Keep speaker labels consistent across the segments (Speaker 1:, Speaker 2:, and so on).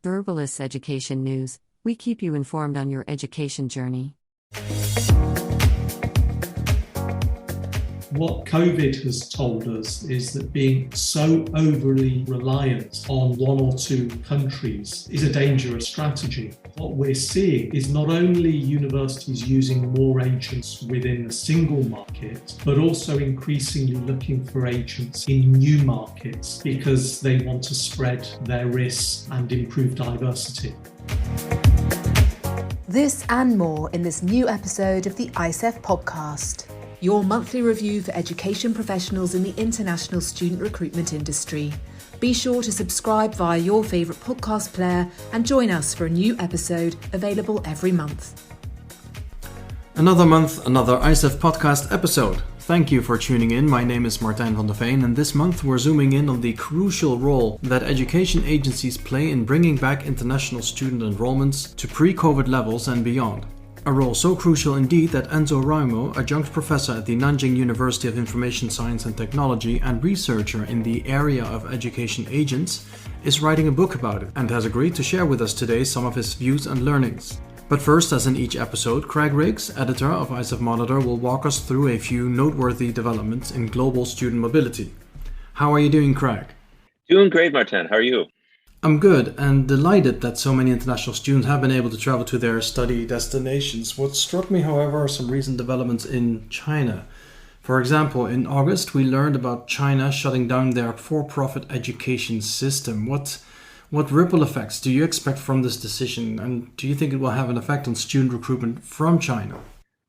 Speaker 1: Verbalists Education News. We keep you informed on your education journey.
Speaker 2: What COVID has told us is that being so overly reliant on one or two countries is a dangerous strategy. What we're seeing is not only universities using more agents within a single market, but also increasingly looking for agents in new markets because they want to spread their risks and improve diversity.
Speaker 3: This and more in this new episode of the ICEF podcast, your monthly review for education professionals in the international student recruitment industry. Be sure to subscribe via your favourite podcast player and join us for a new episode available every month.
Speaker 4: Another month, another ICEF podcast episode. Thank you for tuning in. My name is Martijn van Veen, and this month we're zooming in on the crucial role that education agencies play in bringing back international student enrolments to pre-COVID levels and beyond. A role so crucial indeed that Vincenzo Raimo, adjunct professor at the Nanjing University of Information Science and Technology and researcher in the area of education agents, is writing a book about it and has agreed to share with us today some of his views and learnings. But first, as in each episode, Craig Riggs, editor of ICEF Monitor, will walk us through a few noteworthy developments in global student mobility. How are you doing, Craig?
Speaker 5: Doing great, Martijn. How are you?
Speaker 4: I'm good and delighted that so many international students have been able to travel to their study destinations. What struck me, however, are some recent developments in China. For example, in August, we learned about China shutting down their for-profit education system. What ripple effects do you expect from this decision, and do you think it will have an effect on student recruitment from China?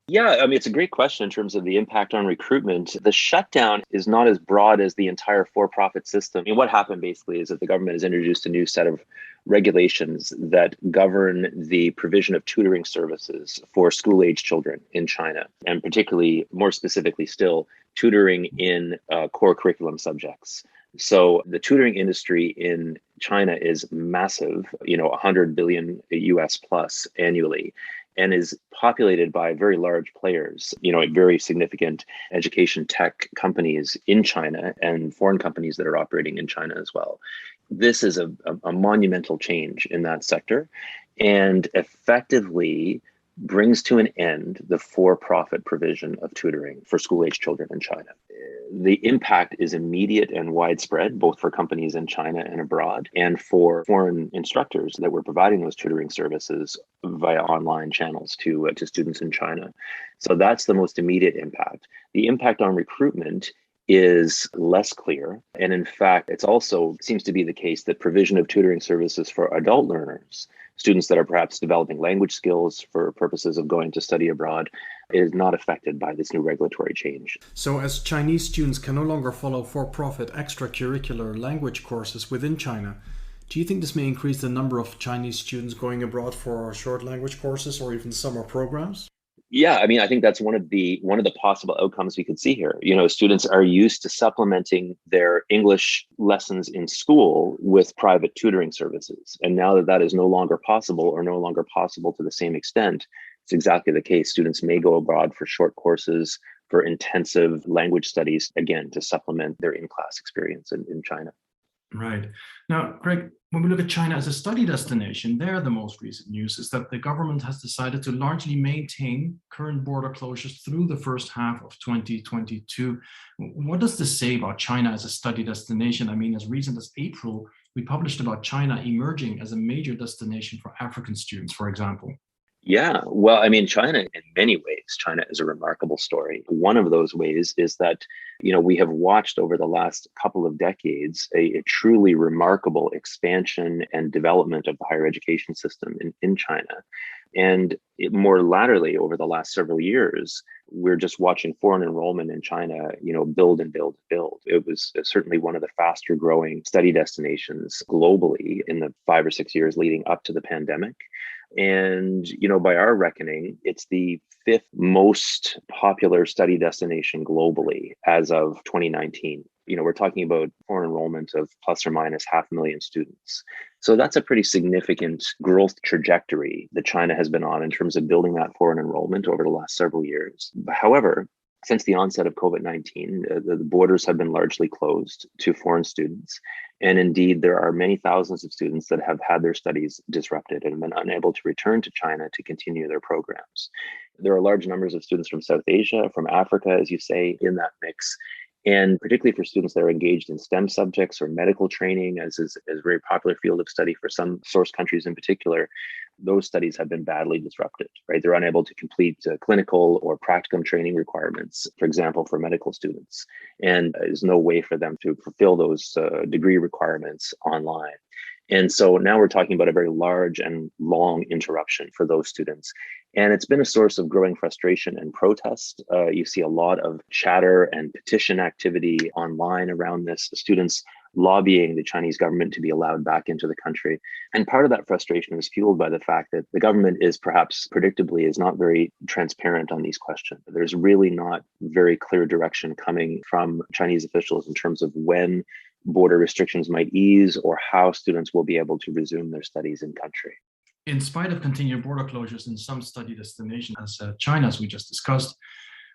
Speaker 5: Yeah, it's a great question in terms of the impact on recruitment. The shutdown is not as broad as the entire for-profit system. What happened basically is that the government has introduced a new set of regulations that govern the provision of tutoring services for school-age children in China, and particularly, more specifically still, tutoring in core curriculum subjects. So the tutoring industry in China is massive, 100 billion US plus annually, and is populated by very large players, very significant education tech companies in China and foreign companies that are operating in China as well. This is a monumental change in that sector and effectively brings to an end the for-profit provision of tutoring for school-age children in China. The impact is immediate and widespread, both for companies in China and abroad, and for foreign instructors that were providing those tutoring services via online channels to students in China. So that's the most immediate impact. The impact on recruitment is less clear. And in fact, it's also seems to be the case that provision of tutoring services for adult learners, students that are perhaps developing language skills for purposes of going to study abroad, is not affected by this new regulatory change.
Speaker 4: So as Chinese students can no longer follow for-profit extracurricular language courses within China, do you think this may increase the number of Chinese students going abroad for short language courses or even summer programs?
Speaker 5: Yeah, I think that's one of the possible outcomes we could see here. Students are used to supplementing their English lessons in school with private tutoring services. And now that is no longer possible, or no longer possible to the same extent, it's exactly the case. Students may go abroad for short courses, for intensive language studies, again, to supplement their in-class experience in China.
Speaker 4: Right. Now, Greg, when we look at China as a study destination, there the most recent news is that the government has decided to largely maintain current border closures through the first half of 2022. What does this say about China as a study destination? As recent as April, we published about China emerging as a major destination for African students, for example.
Speaker 5: Yeah, well, China, in many ways, China is a remarkable story. One of those ways is that, we have watched over the last couple of decades a truly remarkable expansion and development of the higher education system in China. And more latterly, over the last several years, we're just watching foreign enrollment in China, build and build and build. It was certainly one of the faster growing study destinations globally in the 5 or 6 years leading up to the pandemic. And, by our reckoning, it's the 5th most popular study destination globally as of 2019. We're talking about foreign enrollment of plus or minus 500,000 students. So that's a pretty significant growth trajectory that China has been on in terms of building that foreign enrollment over the last several years. However, Since the onset of COVID-19, the borders have been largely closed to foreign students. And indeed, there are many thousands of students that have had their studies disrupted and been unable to return to China to continue their programs. There are large numbers of students from South Asia, from Africa, as you say, in that mix. And particularly for students that are engaged in STEM subjects or medical training, as is a very popular field of study for some source countries in particular, those studies have been badly disrupted, right? They're unable to complete clinical or practicum training requirements, for example, for medical students. And there's no way for them to fulfill those degree requirements online. And so now we're talking about a very large and long interruption for those students. And it's been a source of growing frustration and protest. You see a lot of chatter and petition activity online around this, students lobbying the Chinese government to be allowed back into the country. And part of that frustration is fueled by the fact that the government is perhaps predictably is not very transparent on these questions. There's really not very clear direction coming from Chinese officials in terms of when border restrictions might ease or how students will be able to resume their studies in country.
Speaker 4: In spite of continued border closures in some study destinations, as China, as we just discussed,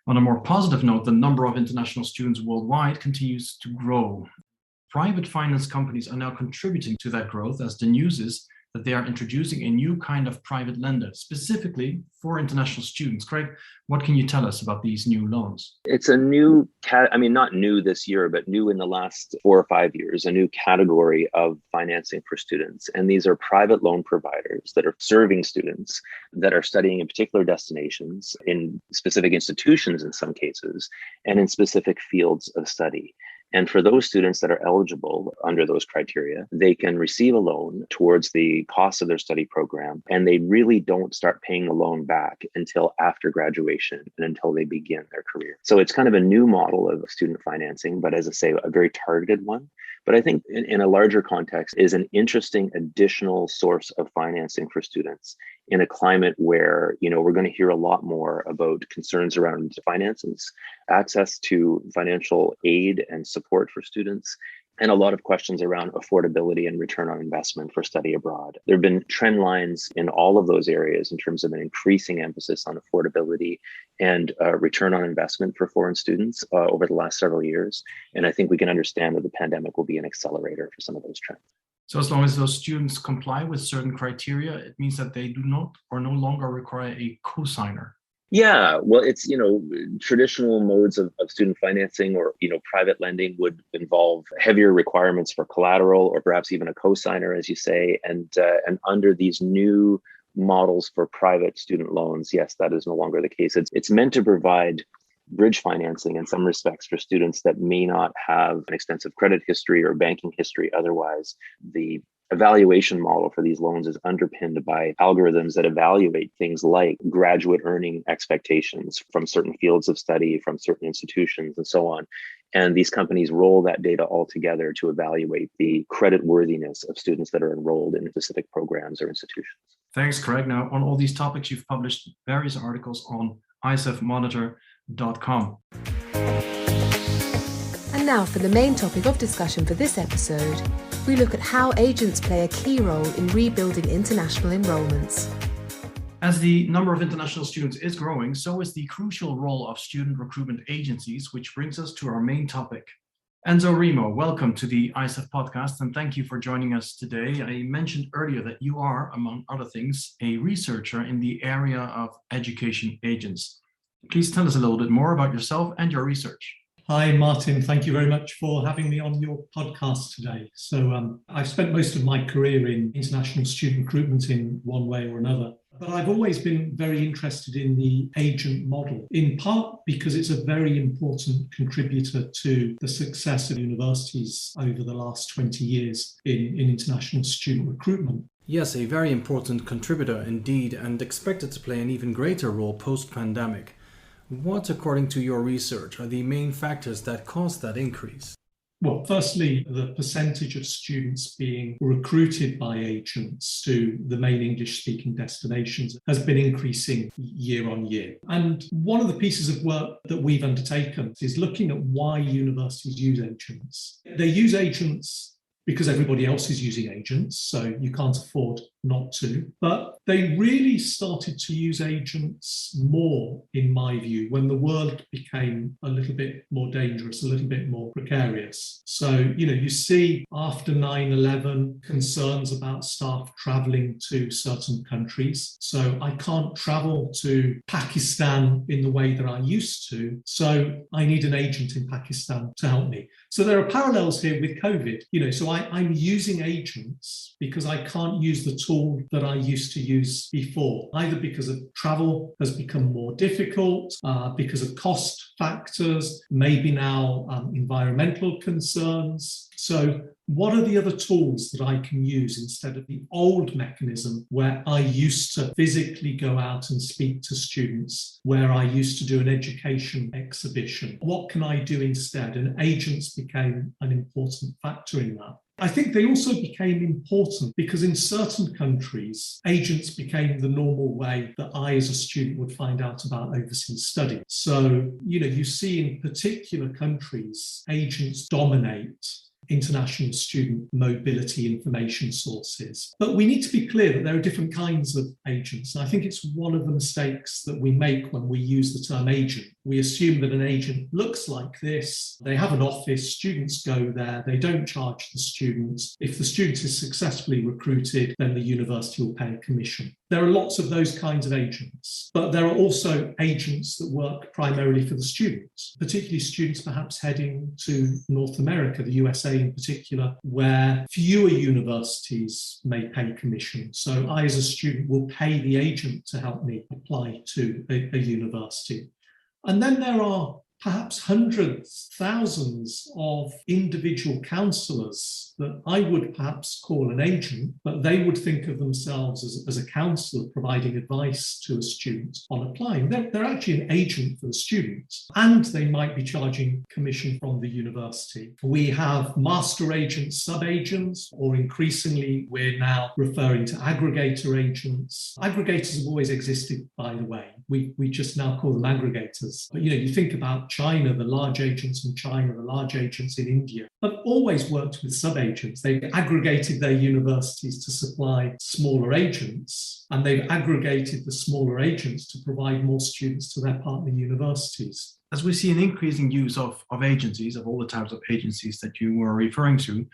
Speaker 4: on a more positive note, the number of international students worldwide continues to grow. Private finance companies are now contributing to that growth, as the news is that they are introducing a new kind of private lender, specifically for international students. Craig, what can you tell us about these new loans?
Speaker 5: It's a new, not new this year, but new in the last 4 or 5 years, a new category of financing for students. And these are private loan providers that are serving students that are studying in particular destinations, in specific institutions in some cases, and in specific fields of study. And for those students that are eligible under those criteria, they can receive a loan towards the cost of their study program, and they really don't start paying the loan back until after graduation and until they begin their career. So it's kind of a new model of student financing, but as I say, a very targeted one. But I think in a larger context is an interesting additional source of financing for students in a climate where, we're going to hear a lot more about concerns around finances, access to financial aid and support for students, and a lot of questions around affordability and return on investment for study abroad. There have been trend lines in all of those areas in terms of an increasing emphasis on affordability and return on investment for foreign students over the last several years. And I think we can understand that the pandemic will be an accelerator for some of those trends.
Speaker 4: So as long as those students comply with certain criteria, it means that they do not or no longer require a cosigner.
Speaker 5: Yeah, well, it's, traditional modes of student financing or, private lending would involve heavier requirements for collateral or perhaps even a cosigner, as you say. And under these new models for private student loans, yes, that is no longer the case. It's meant to provide bridge financing in some respects for students that may not have an extensive credit history or banking history otherwise. The evaluation model for these loans is underpinned by algorithms that evaluate things like graduate earning expectations from certain fields of study, from certain institutions, and so on. And these companies roll that data all together to evaluate the credit worthiness of students that are enrolled in specific programs or institutions.
Speaker 4: Thanks, Craig. Now, on all these topics, you've published various articles on ICEFmonitor.com.
Speaker 3: And now for the main topic of discussion for this episode, we look at how agents play a key role in rebuilding international enrolments.
Speaker 4: As the number of international students is growing, so is the crucial role of student recruitment agencies, which brings us to our main topic. Vincenzo Raimo, welcome to the ICEF podcast, and thank you for joining us today. I mentioned earlier that you are, among other things, a researcher in the area of education agents. Please tell us a little bit more about yourself and your research.
Speaker 2: Hi, Martin. Thank you very much for having me on your podcast today. So I've spent most of my career in international student recruitment in one way or another, but I've always been very interested in the agent model, in part because it's a very important contributor to the success of universities over the last 20 years in international student recruitment.
Speaker 4: Yes, a very important contributor indeed, and expected to play an even greater role post-pandemic. What, according to your research, are the main factors that caused that increase?
Speaker 2: Well, firstly, the percentage of students being recruited by agents to the main English-speaking destinations has been increasing year on year. And one of the pieces of work that we've undertaken is looking at why universities use agents. They use agents because everybody else is using agents, so you can't afford not to. But they really started to use agents more, in my view, when the world became a little bit more dangerous, a little bit more precarious. So, you see after 9/11 concerns about staff traveling to certain countries. So I can't travel to Pakistan in the way that I used to. So I need an agent in Pakistan to help me. So there are parallels here with COVID. So I'm using agents because I can't use the tool that I used to use before, either because of travel has become more difficult, because of cost factors, maybe now environmental concerns. So what are the other tools that I can use instead of the old mechanism where I used to physically go out and speak to students, where I used to do an education exhibition? What can I do instead? And agents became an important factor in that. I think they also became important because in certain countries, agents became the normal way that I, as a student, would find out about overseas studies. So, you see in particular countries, agents dominate international student mobility information sources. But we need to be clear that there are different kinds of agents. And I think it's one of the mistakes that we make when we use the term agent. We assume that an agent looks like this. They have an office, students go there, they don't charge the students. If the student is successfully recruited, then the university will pay a commission. There are lots of those kinds of agents, but there are also agents that work primarily for the students, particularly students perhaps heading to North America, the USA in particular, where fewer universities may pay commission. So I, as a student, will pay the agent to help me apply to a university. And then there are perhaps hundreds, thousands of individual counsellors that I would perhaps call an agent, but they would think of themselves as a counsellor providing advice to a student on applying. They're actually an agent for the student, and they might be charging commission from the university. We have master agents, sub-agents, or increasingly we're now referring to aggregator agents. Aggregators have always existed, by the way. We just now call them aggregators. But you think about China, the large agents in China, the large agents in India, have always worked with sub-agents. They've aggregated their universities to supply smaller agents, and they've aggregated the smaller agents to provide more students to their partner universities.
Speaker 4: As we see an increasing use of agencies, of all the types of agencies that you were referring to,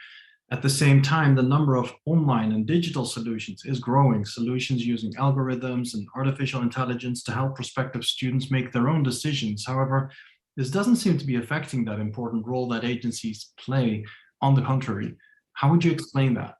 Speaker 4: at the same time, the number of online and digital solutions is growing, solutions using algorithms and artificial intelligence to help prospective students make their own decisions. However, this doesn't seem to be affecting that important role that agencies play. On the contrary, how would you explain that?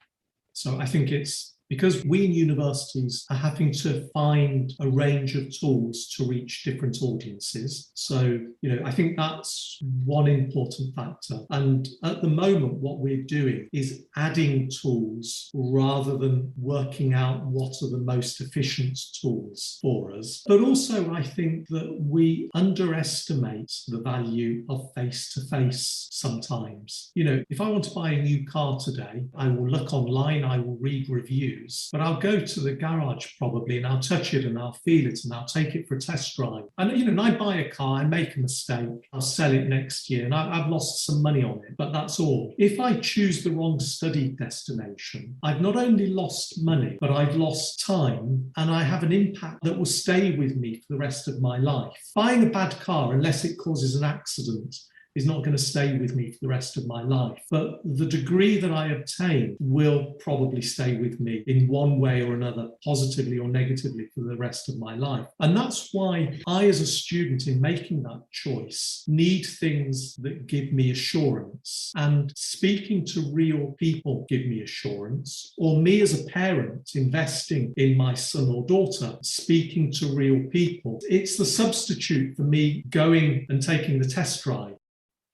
Speaker 2: So I think it's because we in universities are having to find a range of tools to reach different audiences. So, I think that's one important factor. And at the moment, what we're doing is adding tools rather than working out what are the most efficient tools for us. But also, I think that we underestimate the value of face-to-face sometimes. If I want to buy a new car today, I will look online, I will read reviews, but I'll go to the garage probably and I'll touch it and I'll feel it and I'll take it for a test drive. And I buy a car, I make a mistake, I'll sell it next year and I've lost some money on it, but that's all. If I choose the wrong study destination, I've not only lost money, but I've lost time, and I have an impact that will stay with me for the rest of my life. Buying a bad car, unless it causes an accident, is not going to stay with me for the rest of my life. But the degree that I obtain will probably stay with me in one way or another, positively or negatively, for the rest of my life. And that's why I, as a student, in making that choice, need things that give me assurance. And speaking to real people give me assurance, or me as a parent investing in my son or daughter, speaking to real people. It's the substitute for me going and taking the test drive.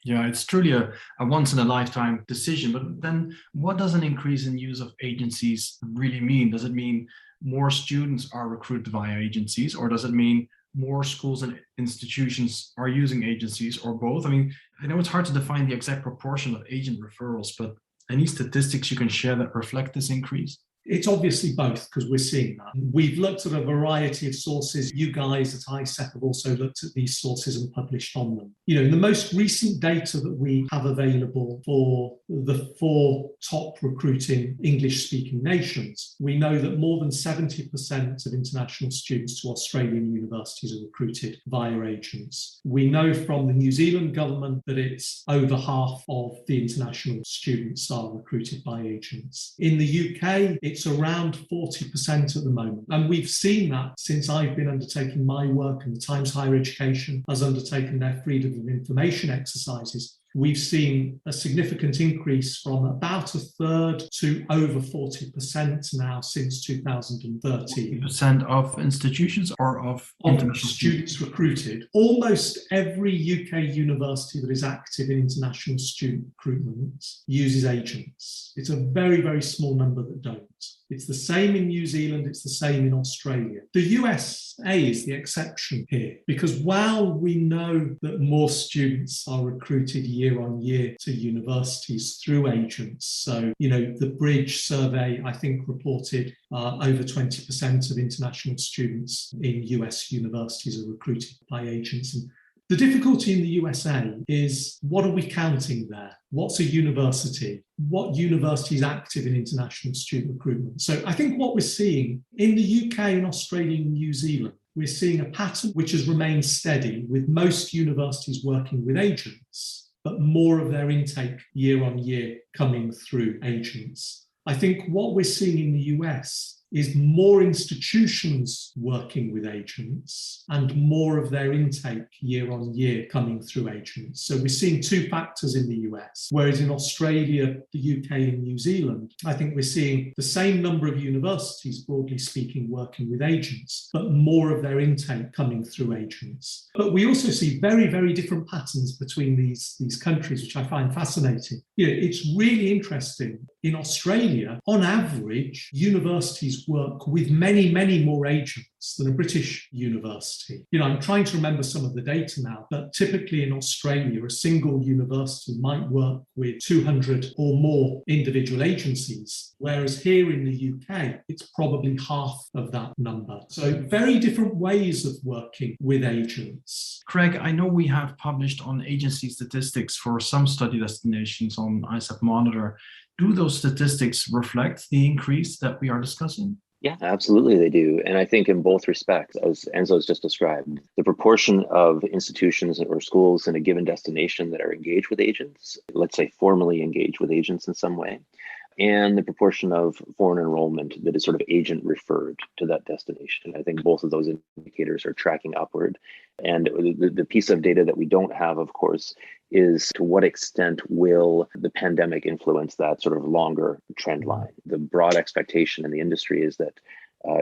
Speaker 4: Yeah, it's truly a once-in-a-lifetime decision. But then what does an increase in use of agencies really mean? Does it mean more students are recruited via agencies, or does it mean more schools and institutions are using agencies, or both? I know it's hard to define the exact proportion of agent referrals, but any statistics you can share that reflect this increase?
Speaker 2: It's obviously both, because we're seeing that. We've looked at a variety of sources. You guys at ICEF have also looked at these sources and published on them. In the most recent data that we have available for the 4 top recruiting English-speaking nations, we know that more than 70% of international students to Australian universities are recruited via agents. We know from the New Zealand government that it's over half of the international students are recruited by agents. In the UK, it's around 40% at the moment. And we've seen that since I've been undertaking my work, and the Times Higher Education has undertaken their freedom of information exercises. We've seen a significant increase from about a third to over 40% now since 2013.
Speaker 4: 40% of institutions or of international
Speaker 2: students recruited. Almost every UK university that is active in international student recruitment uses agents. It's a very, very small number that don't. It's the same in New Zealand, it's the same in Australia. The USA is the exception here, because while we know that more students are recruited year on year to universities through agents, so, the Bridge survey, I think, reported over 20% of international students in US universities are recruited by agents. And the difficulty in the USA is, what are we counting there? What's a university? What university is active in international student recruitment? So I think what we're seeing in the UK and Australia and New Zealand, we're seeing a pattern which has remained steady, with most universities working with agents, but more of their intake year on year coming through agents. I think what we're seeing in the US is more institutions working with agents and more of their intake year on year coming through agents. So we're seeing 2 factors in the US, whereas in Australia, the UK and New Zealand, I think we're seeing the same number of universities, broadly speaking, working with agents, but more of their intake coming through agents. But we also see very, very different patterns between these countries, which I find fascinating. It's really interesting. In Australia, on average, universities work with many, many more agents than a British university. I'm trying to remember some of the data now, but typically in Australia, a single university might work with 200 or more individual agencies, whereas here in the UK, it's probably half of that number. So very different ways of working with agents.
Speaker 4: Craig, I know we have published on agency statistics for some study destinations on ICEF Monitor. Do those statistics reflect the increase that we are discussing?
Speaker 5: Yeah, absolutely they do. And I think in both respects, as Enzo has just described, the proportion of institutions or schools in a given destination that are engaged with agents, let's say formally engaged with agents in some way, and the proportion of foreign enrollment that is sort of agent referred to that destination. I think both of those indicators are tracking upward. And the piece of data that we don't have, of course, is to what extent will the pandemic influence that sort of longer trend line. The broad expectation in the industry is that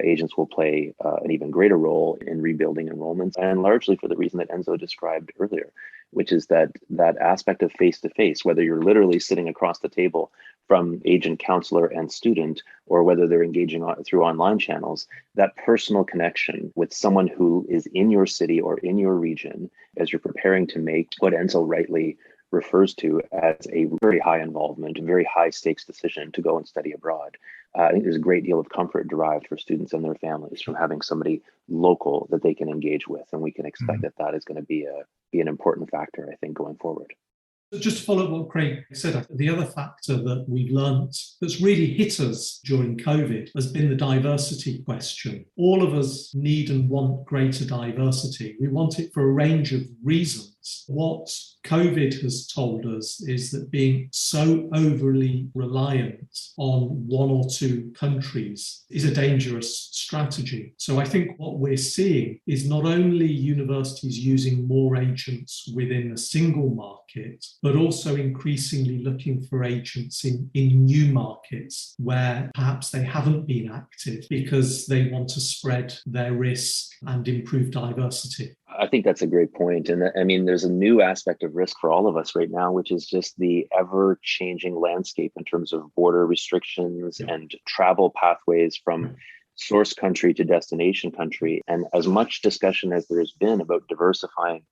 Speaker 5: agents will play an even greater role in rebuilding enrollments, and largely for the reason that Enzo described earlier, which is that aspect of face-to-face, whether you're literally sitting across the table from agent, counselor, and student, or whether they're engaging through online channels, that personal connection with someone who is in your city or in your region as you're preparing to make what Enzo rightly refers to as a very high involvement, very high stakes decision to go and study abroad. I think there's a great deal of comfort derived for students and their families from having somebody local that they can engage with. And we can expect that is going to be an important factor, I think, going forward.
Speaker 2: Just to follow up what Craig said, the other factor that we've learnt that's really hit us during COVID has been the diversity question. All of us need and want greater diversity. We want it for a range of reasons. What COVID has told us is that being so overly reliant on 1 or 2 countries is a dangerous strategy. So I think what we're seeing is not only universities using more agents within a single market, but also increasingly looking for agents in new markets where perhaps they haven't been active because they want to spread their risk and improve diversity.
Speaker 5: I think that's a great point. And I mean, there's a new aspect of risk for all of us right now, which is just the ever-changing landscape in terms of border restrictions and travel pathways from source country to destination country. And as much discussion as there's been about diversifying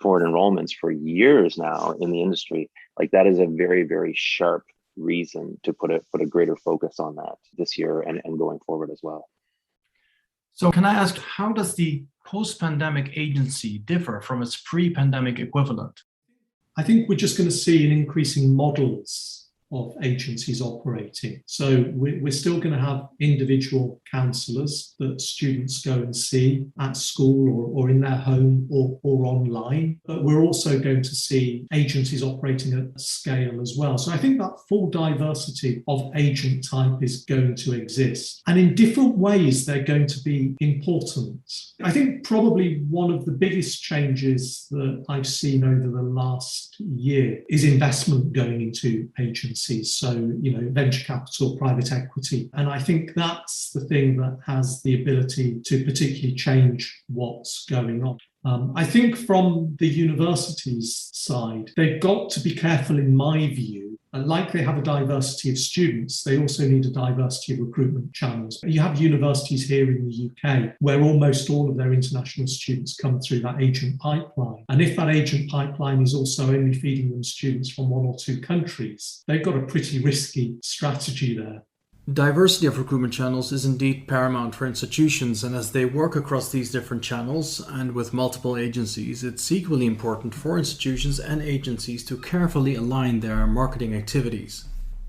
Speaker 5: foreign enrollments for years now in the industry, like that is a very, very sharp reason to put a greater focus on that this year and going forward as well.
Speaker 4: So can I ask, how does the post-pandemic agency differ from its pre-pandemic equivalent?
Speaker 2: I think we're just going to see an increasing models of agencies operating. So we're still going to have individual counsellors that students go and see at school or in their home or online. But we're also going to see agencies operating at scale as well. So I think that full diversity of agent type is going to exist. And in different ways, they're going to be important. I think probably one of the biggest changes that I've seen over the last year is investment going into agencies. So, venture capital, private equity. And I think that's the thing that has the ability to particularly change what's going on. I think from the university's side, they've got to be careful, in my view. And like they have a diversity of students, they also need a diversity of recruitment channels. You have universities here in the UK where almost all of their international students come through that agent pipeline. And if that agent pipeline is also only feeding them students from one or two countries, they've got a pretty risky strategy there.
Speaker 4: Diversity of recruitment channels is indeed paramount for institutions, and as they work across these different channels and with multiple agencies, it's equally important for institutions and agencies to carefully align their marketing activities.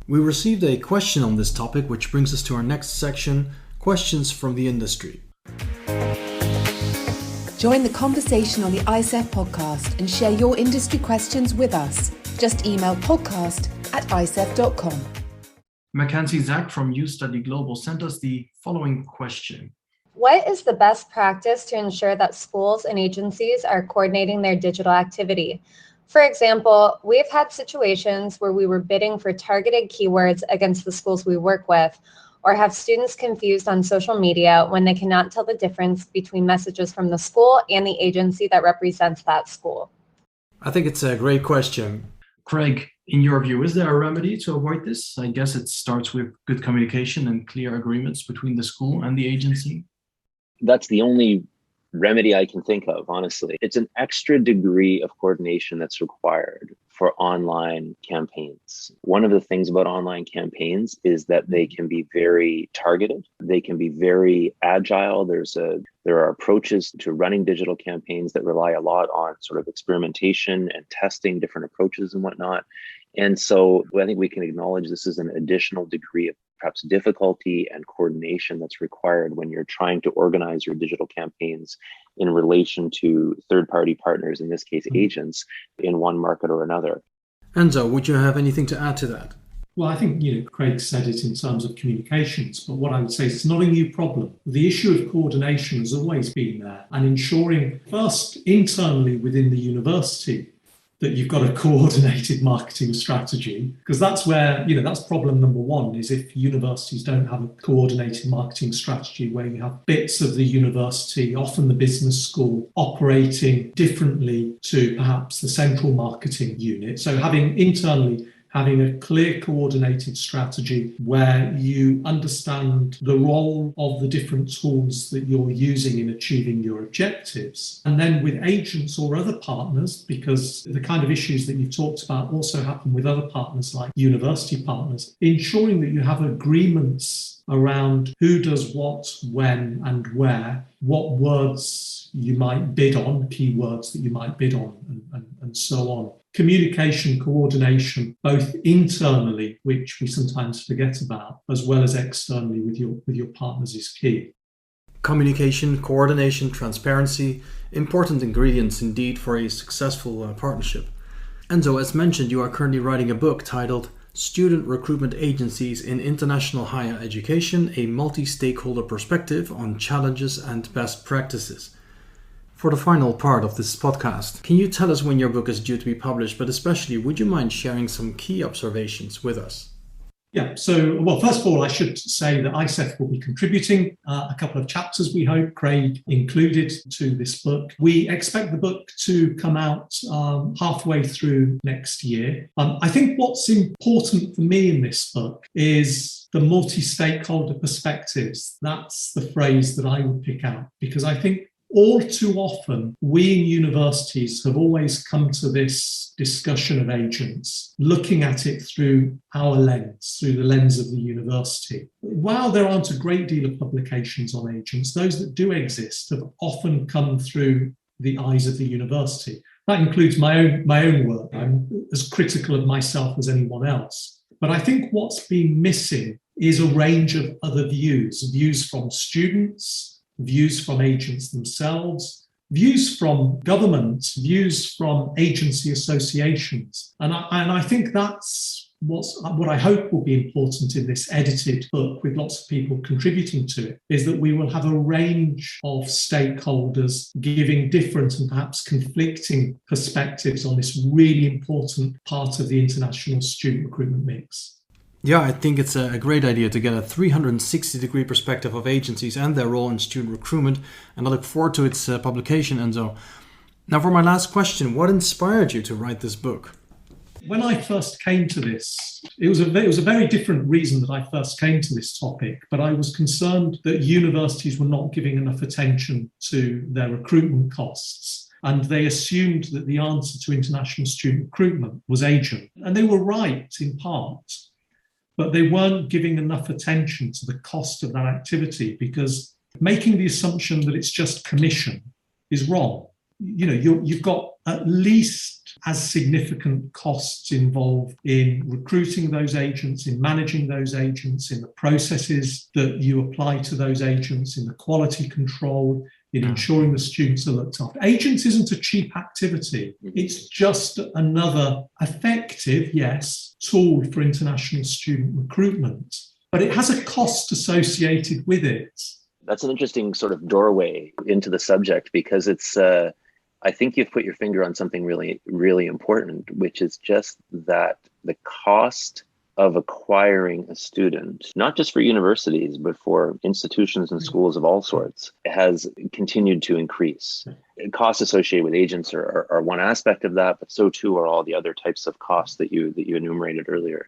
Speaker 4: We received a question on this topic, which brings us to our next section, questions from the industry.
Speaker 3: Join the conversation on the ICEF podcast and share your industry questions with us. Just email podcast@icef.com.
Speaker 4: Mackenzie Zach from You Study Global sent us the following question.
Speaker 6: What is the best practice to ensure that schools and agencies are coordinating their digital activity? For example, we've had situations where we were bidding for targeted keywords against the schools we work with, or have students confused on social media when they cannot tell the difference between messages from the school and the agency that represents that school.
Speaker 4: I think it's a great question. Craig, in your view, is there a remedy to avoid this? I guess it starts with good communication and clear agreements between the school and the agency.
Speaker 5: That's the only remedy I can think of, honestly. It's an extra degree of coordination that's required for online campaigns. One of the things about online campaigns is that they can be very targeted. They can be very agile. There are approaches to running digital campaigns that rely a lot on sort of experimentation and testing different approaches and whatnot. And so I think we can acknowledge this is an additional degree of perhaps difficulty and coordination that's required when you're trying to organize your digital campaigns in relation to third-party partners, in this case, agents, in one market or another.
Speaker 4: Enzo, would you have anything to add to that?
Speaker 2: Well, I think, Craig said it in terms of communications, but what I would say is it's not a new problem. The issue of coordination has always been there, and ensuring first internally within the university that you've got a coordinated marketing strategy, because that's where, that's problem number one, is if universities don't have a coordinated marketing strategy where you have bits of the university, often the business school, operating differently to perhaps the central marketing unit. So having a clear coordinated strategy where you understand the role of the different tools that you're using in achieving your objectives. And then with agents or other partners, because the kind of issues that you've talked about also happen with other partners like university partners, ensuring that you have agreements around who does what, when and where, what words you might bid on, keywords that you might bid on, and so on. Communication, coordination, both internally, which we sometimes forget about, as well as externally with your partners is key.
Speaker 4: Communication, coordination, transparency, important ingredients indeed for a successful partnership. Enzo, as mentioned, you are currently writing a book titled Student Recruitment Agencies in International Higher Education, a multi-stakeholder perspective on challenges and best practices. For the final part of this podcast, can you tell us when your book is due to be published, but especially would you mind sharing some key observations with us?
Speaker 2: Yeah, so, first of all, I should say that ICEF will be contributing a couple of chapters, we hope, Craig included, to this book. We expect the book to come out halfway through next year. I think what's important for me in this book is the multi-stakeholder perspectives. That's the phrase that I would pick out, because I think all too often, we in universities have always come to this discussion of agents, looking at it through our lens, through the lens of the university. While there aren't a great deal of publications on agents, those that do exist have often come through the eyes of the university. That includes my own work. I'm as critical of myself as anyone else. But I think what's been missing is a range of other views from students, views from agents themselves, views from governments, views from agency associations. And I think that's what I hope will be important in this edited book with lots of people contributing to it, is that we will have a range of stakeholders giving different and perhaps conflicting perspectives on this really important part of the international student recruitment mix.
Speaker 4: Yeah, I think it's a great idea to get a 360-degree perspective of agencies and their role in student recruitment, and I look forward to its publication, Enzo. Now, for my last question, what inspired you to write this book?
Speaker 2: When I first came to this, it was a very different reason that I first came to this topic, but I was concerned that universities were not giving enough attention to their recruitment costs. And they assumed that the answer to international student recruitment was agent. And they were right in part. But they weren't giving enough attention to the cost of that activity, because making the assumption that it's just commission is wrong. You've got at least as significant costs involved in recruiting those agents, in managing those agents, in the processes that you apply to those agents, in the quality control, in ensuring the students are looked after. Agents isn't a cheap activity. It's just another effective, yes, tool for international student recruitment, but it has a cost associated with it.
Speaker 5: That's an interesting sort of doorway into the subject, because it's, I think you've put your finger on something really, really important, which is just that the cost of acquiring a student, not just for universities, but for institutions and schools of all sorts, has continued to increase. Costs associated with agents are one aspect of that, but so too are all the other types of costs that you enumerated earlier.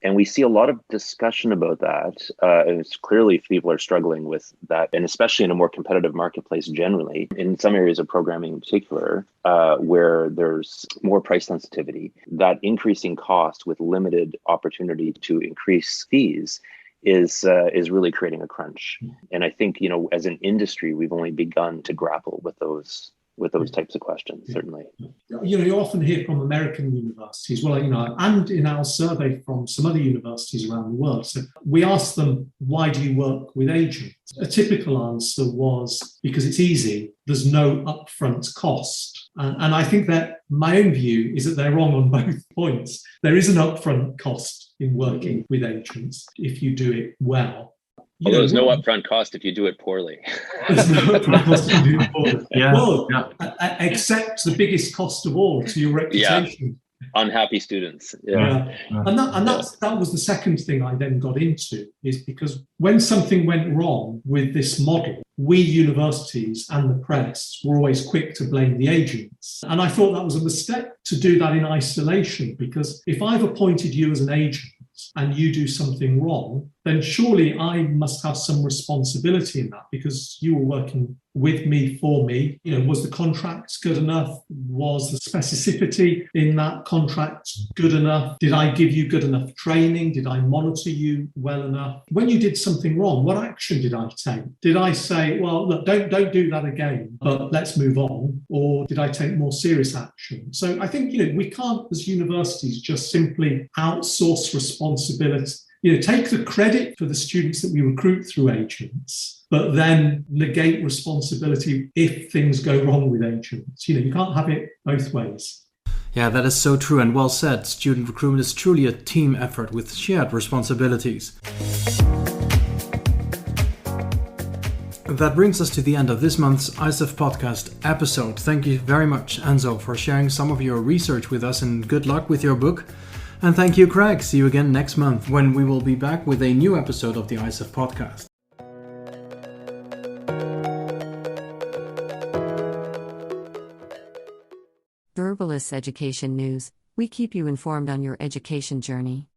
Speaker 5: And we see a lot of discussion about that. And it's clearly people are struggling with that, and especially in a more competitive marketplace generally, in some areas of programming in particular, where there's more price sensitivity, that increasing cost with limited opportunity to increase fees is really creating a crunch. And I think, as an industry, we've only begun to grapple with those types of questions, certainly.
Speaker 2: You often hear from American universities, and in our survey from some other universities around the world. So we asked them, why do you work with agents? A typical answer was, because it's easy, there's no upfront cost. And I think that my own view is that they're wrong on both points. There is an upfront cost in working with agents if you do it well.
Speaker 5: Although there's no upfront cost if you do it poorly.
Speaker 2: There's no upfront cost if you do it poorly.
Speaker 4: Yeah.
Speaker 2: Except the biggest cost of all, to your reputation.
Speaker 5: Yeah. Unhappy students.
Speaker 2: Yeah. And that was the second thing I then got into, is because when something went wrong with this model, we universities and the press were always quick to blame the agents. And I thought that was a mistake to do that in isolation, because if I've appointed you as an agent and you do something wrong, then surely I must have some responsibility in that, because you were working with me, for me. Was the contract good enough? Was the specificity in that contract good enough? Did I give you good enough training? Did I monitor you well enough? When you did something wrong, what action did I take? Did I say, well, look, don't do that again, but let's move on? Or did I take more serious action? So I think, we can't, as universities, just simply outsource responsibility. Take the credit for the students that we recruit through agents, but then negate responsibility if things go wrong with agents. You can't have it both ways.
Speaker 4: Yeah, that is so true and well said. Student recruitment is truly a team effort with shared responsibilities. That brings us to the end of this month's ICEF podcast episode. Thank you very much, Enzo, for sharing some of your research with us, and good luck with your book. And thank you, Craig. See you again next month, when we will be back with a new episode of the ICEF podcast.
Speaker 1: Verbalists Education News. We keep you informed on your education journey.